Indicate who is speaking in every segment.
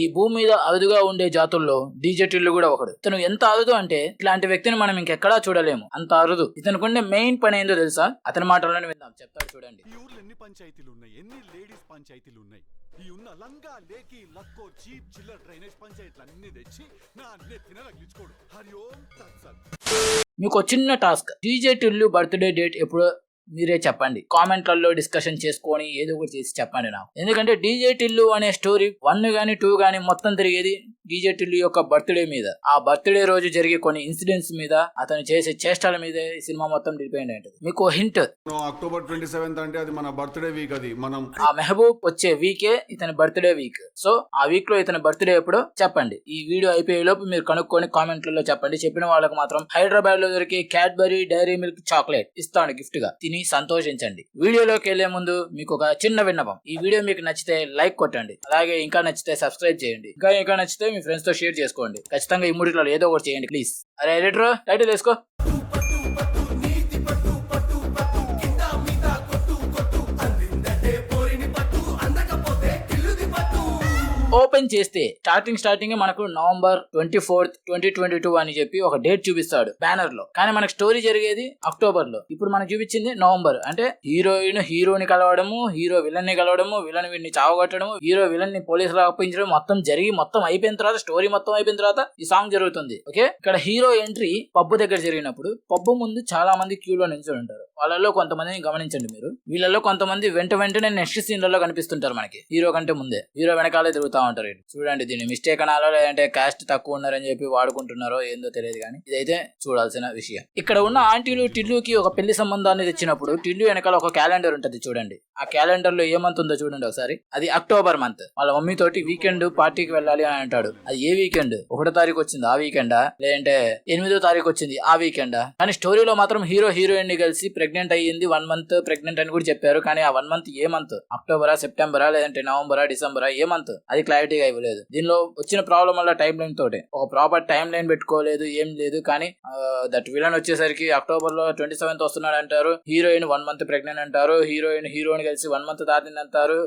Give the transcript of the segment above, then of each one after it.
Speaker 1: ఈ భూమి మీద అరుదుగా ఉండే జాతుల్లో డీజే టిల్లు కూడా ఒకడు. ఇతను ఎంత అరుదు అంటే ఇట్లాంటి వ్యక్తిని మనం ఇంకెక్కడా చూడలేము, అంత అరుదు. ఇతనుకుండే మెయిన్ పని ఏందో తెలుసా? అతని మాటల్లోనే విందాం, చెప్తాడు చూడండి.
Speaker 2: ఈ ఊర్లో ఎన్ని పంచాయతీలు ఉన్నాయి, ఎన్ని లేడీస్ పంచాయతీలు ఉన్నాయి. ఈ ఉన్న లంగా లేకి లక్కో చీప్ చిల్లర్ డ్రైనేజ్ పంచాయతీలు అన్ని తెచ్చి నా నెత్తిన తగిలించుకోడు. హరి ఓం తత్సత్.
Speaker 1: మీకు చిన్న task, DJ Tillu birthday date ఎప్పుడు మీరే చెప్పండి. కామెంట్లలో డిస్కషన్ చేసుకొని ఏదో ఒకటి చేసి చెప్పండి నాకు. ఎందుకంటే డీజే టిల్లు అనే స్టోరీ 1 గానీ 2 గానీ మొత్తం తిరిగేది డీజే టిల్లు యొక్క బర్త్డే మీద. ఆ బర్త్డే రోజు జరిగే కొన్ని ఇన్సిడెంట్స్ మీద, అతను చేసే చేష్టల మీద ఈ సినిమా మొత్తం డిపెండ్ అయింటది. మీకు హింట్,
Speaker 2: అక్టోబర్ 27 అంటే అది మన బర్త్డే వీక్. అది మనం
Speaker 1: ఆ మెహబూబ్ వచ్చే వీకే ఇతని బర్త్డే వీక్. సో ఆ వీక్ లో ఇతని బర్త్డే ఎప్పుడో చెప్పండి. ఈ వీడియో అయిపోయే లోపు మీరు కనుక్కొని కామెంట్లలో చెప్పండి. చెప్పిన వాళ్ళకి మాత్రం హైదరాబాద్ లో దొరికే క్యాడ్బరీ డైరీ మిల్క్ చాక్లెట్ ఇస్తాను గిఫ్ట్ గా, తిని సంతోషించండి. వీడియోలోకి వెళ్లే ముందు మీకు ఒక చిన్న విన్నపం, ఈ వీడియో మీకు నచ్చితే లైక్ కొట్టండి, అలాగే ఇంకా నచ్చితే సబ్స్క్రైబ్ చేయండి, ఇంకా నచ్చితే మీ ఫ్రెండ్స్ తో షేర్ చేసుకోండి. ఖచ్చితంగా ఈ మూడిట్లో ఏదో ఒకటి చేయండి ప్లీజ్. అరే ఎడిటర్ టైటిల్ వేసుకో. ఓపెన్ చేస్తే స్టార్టింగ్ మనకు నవంబర్ 24, 2022 అని చెప్పి ఒక డేట్ చూపిస్తాడు బ్యానర్ లో. కానీ మనకు స్టోరీ జరిగేది అక్టోబర్ లో. ఇప్పుడు మనకు చూపించింది నవంబర్. అంటే హీరోని కలవడము, హీరో విలన్ ని కలవడము, విలన్ వీడిని చావగొట్టడము, హీరో విలన్ ని పోలీసులు అప్పించడం మొత్తం జరిగి మొత్తం అయిపోయిన తర్వాత, స్టోరీ మొత్తం అయిపోయిన తర్వాత ఈ సాంగ్ జరుగుతుంది. ఓకే, ఇక్కడ హీరో ఎంట్రీ పబ్బు దగ్గర జరిగినప్పుడు పబ్బు ముందు చాలా మంది క్యూలో నిల్చొని ఉంటారు. వాళ్ళలో కొంతమందిని గమనించండి మీరు. వీళ్ళలో కొంతమంది వెంటనే నెక్స్ట్ సీన్లలో కనిపిస్తుంటారు మనకి. హీరో కంటే ముందే హీరో వెనకాలే తిరుగుతా ఉంటారు. చూడండి, దీన్ని మిస్టేక్ అనాలో లేదంటే కాస్ట్ తక్కువ ఉన్నారని చెప్పి వాడుకుంటున్నారో ఏందో తెలియదు, కానీ ఇదైతే చూడాల్సిన విషయం. ఇక్కడ ఉన్న ఆంటీలు టిల్లుకి ఒక పెళ్లి సంబంధాన్ని తెచ్చినప్పుడు టిల్లు వెనకాల ఒక క్యాలెండర్ ఉంటది చూడండి. ఆ క్యాలెండర్ లో ఏ మంత్ ఉందో చూడండి ఒకసారి. అది అక్టోబర్ మంత్. వాళ్ళ మమ్మీ తోటి వీకెండ్ పార్టీకి వెళ్ళాలి అని అంటాడు. అది ఏ వీకెండ్? 1వ తారీఖు వచ్చింది ఆ వీకెండా, లేదంటే 8వ తారీఖు వచ్చింది ఆ వీకెండా? కానీ స్టోరీలో మాత్రం హీరోయిన్ ని కలిసి ప్రెగ్నెంట్ అయ్యింది, 1 మంత్ ప్రెగ్నెంట్ అని కూడా చెప్పారు. కానీ ఆ 1 మంత్ ఏ మంత్? అక్టోబరా, సెప్టెంబరా, లేదంటే నవంబరా, డిసెంబరా, ఏ మంత్? అది క్లారిటీగా ఇవ్వలేదు. దీనిలో వచ్చిన ప్రాబ్లం వల్ల టైం లైన్ తోటి ఒక ప్రాపర్ టైం లైన్ పెట్టుకోలేదు, ఏం లేదు. కానీ దట్ విలన్ వచ్చేసరికి అక్టోబర్ లో 27th వస్తున్నాడు అంటారు. హీరోయిన్ 1 మంత్ ప్రెగ్నెంట్ అంటారు. హీరోయిన్ కలిసి 1 మంత్ దాటింది అంటారు.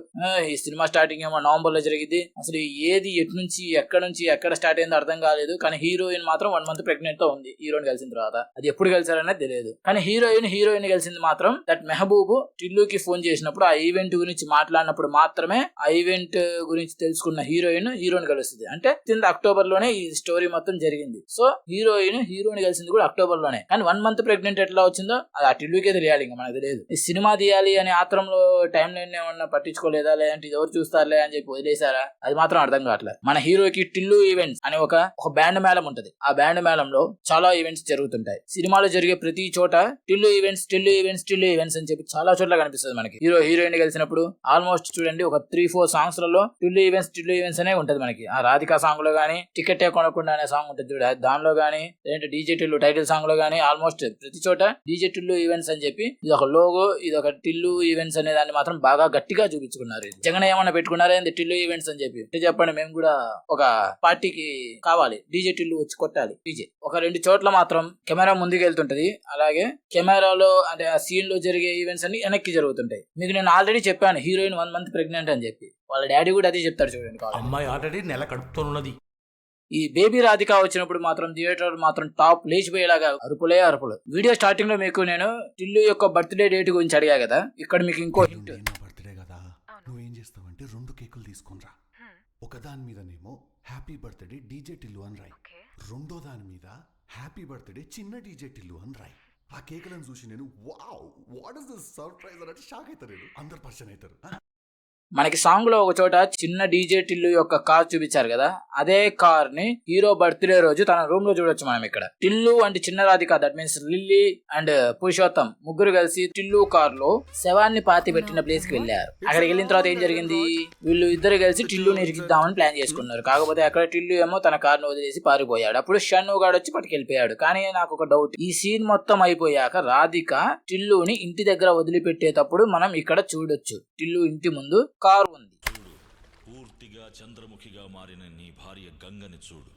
Speaker 1: ఈ సినిమా స్టార్టింగ్ ఏమో నవంబర్ లో జరిగింది. అసలు ఏది నుంచి ఎక్కడ స్టార్ట్ అయిందో అర్థం కాలేదు. కానీ హీరోయిన్ మాత్రం 1 మంత్ ప్రెగ్నెంట్ తో ఉంది హీరోయిన్ కలిసిన తర్వాత. అది ఎప్పుడు కలిసారనేది తెలియదు. కానీ హీరోయిన్ కలిసింది మాత్రం దట్ మెహబూబ్ టిల్లుకి ఫోన్ చేసినప్పుడు, ఆ ఈవెంట్ గురించి మాట్లాడినప్పుడు మాత్రమే ఆ ఈవెంట్ గురించి తెలుసుకున్న హీరోయిన్ కలుస్తుంది. అంటే అక్టోబర్ లోనే ఈ స్టోరీ మొత్తం జరిగింది. సో హీరోయిన్ కలిసింది కూడా అక్టోబర్ లోనే. కానీ 1 మంత్ ప్రెగ్నెంట్ ఎట్లా వచ్చిందో అది ఆ టిల్లుకే తెలియాలి, ఇంకా మనకు తెలియదు. ఈ సినిమా తీయాలి అనే ఆత్రంలో టైం లైన్ ఏమన్నా పట్టించుకోలేదా, లేదంటే ఇది ఎవరు చూస్తారులే అని చెప్పి వదిలేసారా? అది మాత్రం అర్థం కావట్లేదు. మన హీరోకి టిల్లు ఈవెంట్స్ అనే ఒక బ్యాండ్ మేళం ఉంటది. ఆ బ్యాండ్ మేళంలో చాలా ఈవెంట్స్ జరుగుతుంటాయి. సినిమాలో జరిగే ప్రతి చోట టిల్లు ఈవెంట్స్ అని చెప్పి చాలా చోట్ల కనిపిస్తుంది మనకి. హీరోయిన్ కలిసినప్పుడు ఆల్మోస్ట్ చూడండి ఒక 3-4 సాంగ్స్ లలో టిల్లు ఈవెంట్స్ అనే ఉంటది మనకి. ఆ రాధికా సాంగ్ లో గానీ, టికెట్ కొనకుండా అనే సాంగ్ ఉంటుంది చూడ, దానిలో గానీ, లేదంటే డీజే టిల్లు టైటిల్ సాంగ్ లో గానీ, ఆల్మోస్ట్ ప్రతి చోట డీజే టిల్లు ఈవెంట్స్ అని చెప్పి ఇది ఒక లోగో, ఇది ఒక టిల్లు ఈవెంట్స్ అనే దాన్ని మాత్రం బాగా గట్టిగా చూపించుకున్నారు. జగన్ ఏమన్నా పెట్టుకున్నారా టిల్లు ఈవెంట్స్ అని చెప్పి? చెప్పండి, మేము కూడా ఒక పార్టీకి కావాలి, డీజే టిల్లు వచ్చి కొట్టాలి డీజే. ఒక 2 చోట్ల మాత్రం కెమెరా ముందుకు వెళ్తుంటది, అలాగే కెమెరాలో అంటే ఆ సీన్ లో జరిగే ఈవెంట్స్ అన్ని వెనక్కి జరుగుతుంటాయి. మీకు నేను ఆల్రెడీ చెప్పాను హీరోయిన్ 1 మంత్ ప్రెగ్నెంట్ అని చెప్పి. వాళ్ళ డాడీ కూడా అదే చెప్తాడు చూడండి.
Speaker 3: అమ్మాయి ఆల్రెడీ నెల కడుపుతున్నది.
Speaker 1: ఈ బేబీ రాధిక వచ్చినప్పుడు మాత్రం థియేటర్ మాత్రం టాప్ లేచిపోయేలాగా అరుపులే అరుపులు. వీడియో స్టార్టింగ్ లో మీకు నేను టిల్లు యొక్క బర్త్డే డేట్ గురించి అడిగా కదా, ఇక్కడ మీకు ఇంకో హింట్.
Speaker 2: బర్త్డే కదా, నువ్వేం చేస్తావంటే 2 కేకులు తీసుకునిరా. ఒక దాని మీదనేమో హ్యాపీ బర్త్డే డీజే టిల్లు అని రాయి, రెండో దాని మీద హ్యాపీ బర్త్డే చిన్న డీజే టిల్లు అని రాయి. ఆ కేకులను చూసి నేను wow what is this surprise అంటే షాక్ అవుతారు, అందరు పర్సన్ అవుతారు.
Speaker 1: మనకి సాంగ్ లో ఒక చోట చిన్న డీజే టిల్లు యొక్క కార్ చూపించారు కదా, అదే కార్ ని హీరో బర్త్డే రోజు తన రూమ్ లో చూడొచ్చు మనం. ఇక్కడ టిల్లు అంటే చిన్న Radhika, that means lily and Purushottam ముగ్గురు కలిసి టిల్లు కార్ లో శవాన్ని పాతి పెట్టిన ప్లేస్ కి వెళ్ళారు. అక్కడికి వెళ్ళిన తర్వాత ఏం జరిగింది? వీళ్ళు ఇద్దరు కలిసి టిల్లుని ఇరికిద్దామని ప్లాన్ చేసుకున్నారు. కాకపోతే అక్కడ టిల్లు ఏమో తన కార్ ను వదిలేసి పారిపోయాడు. అప్పుడు షన్ను గాడు వచ్చి పట్టుకెళ్ళిపోయాడు. కానీ నాకు ఒక డౌట్, ఈ సీన్ మొత్తం అయిపోయాక రాధిక టిల్లుని ఇంటి దగ్గర వదిలిపెట్టేటప్పుడు మనం ఇక్కడ చూడొచ్చు టిల్లు ఇంటి ముందు కారు ఉంది.
Speaker 4: పూర్తిగా చంద్రముఖిగా మారిన నీ భార్య గంగని చూడు.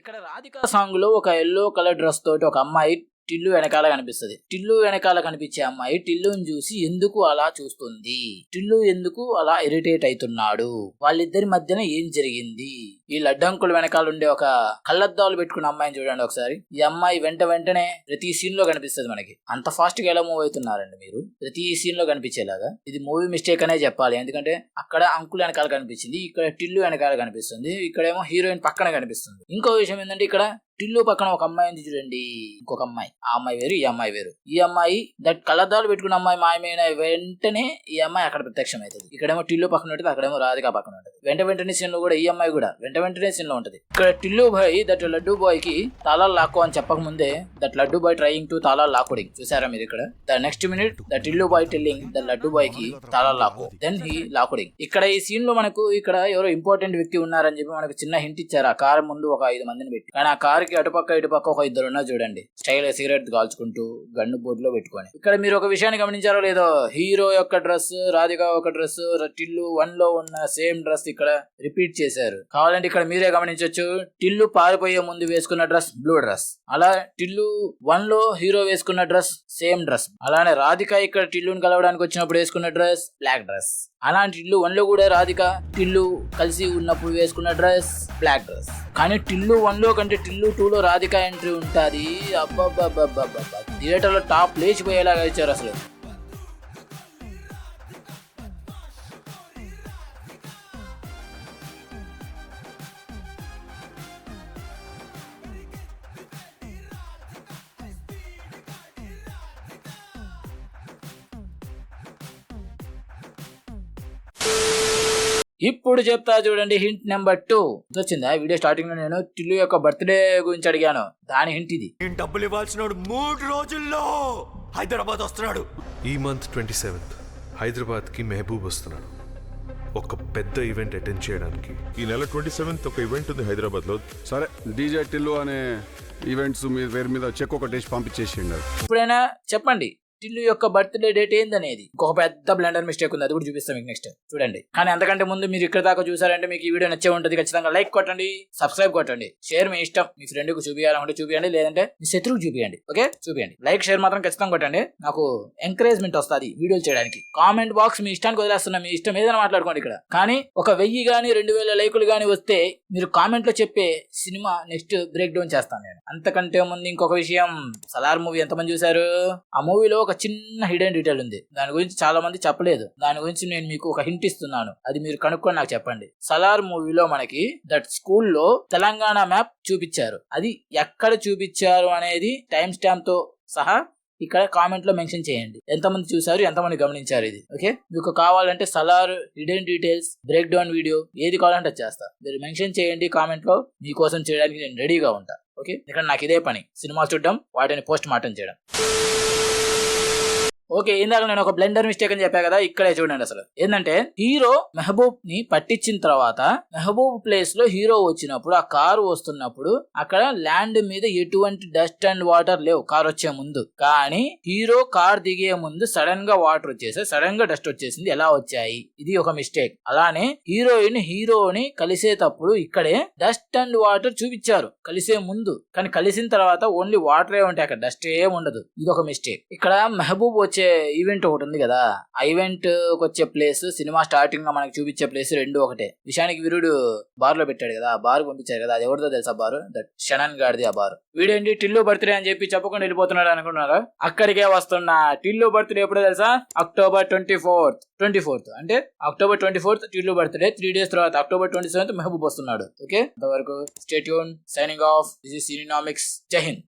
Speaker 1: ఇక్కడ రాధిక సాంగ్ లో ఒక ఎల్లో కలర్ డ్రెస్ తోటి ఒక అమ్మాయి టిల్లు వెనకాల కనిపిస్తుంది. టిల్లు వెనకాల కనిపించే అమ్మాయి టిల్లుని చూసి ఎందుకు అలా చూస్తుంది, టిల్లు ఎందుకు అలా ఇరిటేట్ అవుతున్నాడు, వాళ్ళిద్దరి మధ్యన ఏం జరిగింది. ఈ లడ్డంకుల వెనకాల ఉండే ఒక కళ్ళద్దాలు పెట్టుకున్న అమ్మాయిని చూడండి ఒకసారి. ఈ అమ్మాయి వెంటనే ప్రతి సీన్ లో కనిపిస్తుంది మనకి. అంత ఫాస్ట్ గా ఎలా మూవ్ అవుతున్నారండి మీరు, ప్రతి సీన్ లో కనిపించేలాగా. ఇది మూవీ మిస్టేక్ అనే చెప్పాలి, ఎందుకంటే అక్కడ అంకుల్ వెనకాల కనిపించింది, ఇక్కడ టిల్లు వెనకాల కనిపిస్తుంది, ఇక్కడేమో హీరోయిన్ పక్కన కనిపిస్తుంది. ఇంకో విషయం ఏంటంటే ఇక్కడ టిల్లు పక్కన ఒక అమ్మాయి ఉంది చూడండి, ఇంకొక అమ్మాయి. ఆ అమ్మాయి వేరు, ఈ అమ్మాయి వేరు. ఈ అమ్మాయి దట్ కళ్ళద్దాలు పెట్టుకున్న అమ్మాయి మాయమైన వెంటనే ఈ అమ్మాయి అక్కడ ప్రత్యక్షం అవుతుంది. ఇక్కడేమో టిల్లు పక్కన ఉంటుంది, అక్కడేమో రాధిక పక్కన ఉంటుంది. వెంటనే సీన్ లో కూడా ఈ అమ్మాయి కూడా వెంటనే సీన్ లో ఉంటది. ఇక్కడ Tillu boy that Laddu boy కి తాళాలు లాక్కో అని చెప్పక ముందే that Laddu boy trying to తాళాలు లాకోడింగ్ చూసారా మీరు ఇక్కడ. The next minute the Tillu boy telling the Laddu boy కి తాళాలు లాకో, దెన్ హీ లాకోడింగ్. ఇక్కడ ఈ సీన్ లో మనకు ఇక్కడ ఎవరో ఇంపార్టెంట్ వ్యక్తి ఉన్నారని చెప్పి మనకు చిన్న హింట్ ఇచ్చారు. ఆ కార్ ముందు ఒక 5 మందిని పెట్టి, కానీ ఆ కార్ కి అటుపక్క ఒక 2 ఉన్నారు చూడండి, స్టైల్ సిగరెట్ కాల్చుకుంటూ గన్ను బోర్డులో పెట్టుకొని. ఇక్కడ మీరు ఒక విషయాన్ని గమనించారో లేదో, హీరో యొక్క డ్రెస్, రాధిక ఒక డ్రెస్, టిల్లు 1 లో ఉన్న సేమ్ డ్రెస్ ఇక్కడ రిపీట్ చేశారు. కావాలంటే ఇక్కడ మీరే గమనించవచ్చు, టిల్లు పారిపోయే ముందు వేసుకున్న డ్రెస్ బ్లూ డ్రెస్, అలా టిల్లు 1 లో హీరో వేసుకున్న డ్రెస్ సేమ్ డ్రెస్, అలానే రాధిక ఇక్కడ టిల్లుని కలవడానికి వచ్చినప్పుడు వేసుకున్న డ్రెస్ బ్లాక్ డ్రెస్, అలాంటి టిల్లు 1 లో కూడా రాధిక టిల్లు కలిసి ఉన్నప్పుడు వేసుకున్న డ్రెస్ బ్లాక్ డ్రెస్. కానీ టిల్లు 1 లో కంటే టిల్లు 2 లో రాధిక ఎంట్రీ ఉంటుంది. అబ్బబ్బబ్బబ్బబ్బ, థియేటర్ లో టాప్ లేచిపోయేలాగా ఇచ్చారు అసలు. ఇప్పుడు చెప్తా చూడండి హింట్ నెంబర్ 2. వచ్చిందా వీడియో స్టార్టింగ్ లో నేను టిల్లు యొక్క బర్త్డే గురించి అడిగాను, దాని హింట్ ఇది.
Speaker 5: డబ్బులు ఇవ్వాల్సిన 3 రోజుల్లో హైదరాబాద్ వస్తున్నాడు.
Speaker 6: ఈ మంత్ 27th హైదరాబాద్కి మెహబూబ్ వస్తున్నాడు ఒక పెద్ద ఈవెంట్ అటెండ్ చేయడానికి.
Speaker 7: ఈ నెల 27th ఒక ఈవెంట్ ఉంది హైదరాబాద్ లో.
Speaker 8: సరే డీజే టిల్లు అనే ఈవెంట్స్ మీ పేరు మీద చెక్ ఒకటి పంపించేసిండు.
Speaker 1: ఇప్పుడైనా చెప్పండి టిల్లు యొక్క బర్త్డే డేట్ ఏందనేది. ఇంకొక పెద్ద బ్లెండర్ మిస్టేక్ ఉంది, అది కూడా చూపిస్తాం మీకు నెక్స్ట్ చూడండి. కానీ అంతకంటే ముందు మీరు ఇక్కడ దాకా చూసారంటే మీకు ఈ వీడియో నచ్చే ఉంటుంది. ఖచ్చితంగా లైక్ కొట్టండి, సబ్స్క్రైబ్ కొట్టండి, షేర్ మీ ఇష్టం. మీ ఫ్రెండ్ కు చూపించాలంటే చూపించండి, లేదంటే మీ శత్రువుకు చూపించండి. ఓకే చూపించండి. లైక్ షేర్ మాత్రం ఖచ్చితంగా కొట్టండి, నాకు ఎంకరేజ్మెంట్ వస్తుంది వీడియోలు చేయడానికి. కామెంట్ బాక్స్ మీ ఇష్టానికి వదిలేస్తున్నా, మీ ఇష్టం ఏదైనా మాట్లాడుకోండి ఇక్కడ. కానీ ఒక 1000 గానీ 2000 లైకులు గానీ వస్తే మీరు కామెంట్ లో చెప్పే సినిమా నెక్స్ట్ బ్రేక్ డౌన్ చేస్తాను నేను. అంతకంటే ముందు ఇంకొక విషయం, సలార్ మూవీ ఎంతమంది చూసారు? ఆ మూవీలో ఒక చిన్న హిడెన్ డీటెయిల్ ఉంది, దాని గురించి చాలా మంది చెప్పలేదు. దాని గురించి నేను మీకు ఒక హింట్ ఇస్తున్నాను, అది మీరు కనుక్కొని నాకు చెప్పండి. సలార్ మూవీలో మనకి దట్ స్కూల్లో తెలంగాణ మ్యాప్ చూపించారు, అది ఎక్కడ చూపించారు అనేది టైం స్టాంప్ తో సహా ఇక్కడ కామెంట్ లో మెన్షన్ చేయండి. ఎంతమంది చూసారు, ఎంతమంది గమనించారు ఇది. ఓకే మీకు కావాలంటే Salaar hidden details break down video ఏది కావాలంటే చేస్తా, మీరు మెన్షన్ చేయండి కామెంట్ లో, మీకోసం చేయడానికి నేను రెడీగా ఉంటా. ఓకే ఇక్కడ నాకు ఇదే పని, సినిమా చూడడం, వాటిని పోస్ట్ మార్టం చేయడం. ఓకే ఇందాక నేను ఒక బ్లెండర్ మిస్టేక్ అని చెప్పా కదా, ఇక్కడే చూడండి అసలు ఏంటంటే హీరో మెహబూబ్ ని పట్టించిన తర్వాత మెహబూబ్ ప్లేస్ లో హీరో వచ్చినప్పుడు ఆ కారు వస్తున్నప్పుడు అక్కడ ల్యాండ్ మీద ఎటువంటి డస్ట్ అండ్ వాటర్ లేవు కార్ వచ్చే ముందు. కానీ హీరో కార్ దిగే ముందు సడన్ గా వాటర్ వచ్చేసి సడన్ గా డస్ట్ వచ్చేసింది, ఎలా వచ్చాయి? ఇది ఒక మిస్టేక్. అలానే హీరోని కలిసేటప్పుడు ఇక్కడే డస్ట్ అండ్ వాటర్ చూపించారు కలిసే ముందు, కానీ కలిసిన తర్వాత ఓన్లీ వాటరే ఉంటాయి, అక్కడ డస్ట్ ఏం ఉండదు. ఇది ఒక మిస్టేక్. ఇక్కడ మెహబూబ్ వచ్చే ఈవెంట్ ఒకటి ఉంది కదా, ఆ ఈవెంట్ వచ్చే ప్లేస్ సినిమా స్టార్టింగ్ లో మనకి చూపించే ప్లేస్ రెండు ఒకటే. విషయానికి వీరుడు బార్ లో పెట్టాడు కదా, ఆ బార్ పంపించారు కదా, అది ఎవరిదో తెలుసా బారు? దట్ షనన్ గాడిది ఆ బారు. వీడేంటి టిల్లు బర్త్డే అని చెప్పి చెప్పకుండా వెళ్ళిపోతున్నాడు అనుకున్నారా? అక్కడికే వస్తున్నా. టిల్లు బర్త్డే ఎప్పుడో తెలుసా? October 24th అంటే October 24th Tillu birthday. 3 days తర్వాత October 27th మెహబూబ్ వస్తున్నాడు. ఓకే అంతవరకు stay tune, signing off. This is సినినామిక్స్. జై హింద్.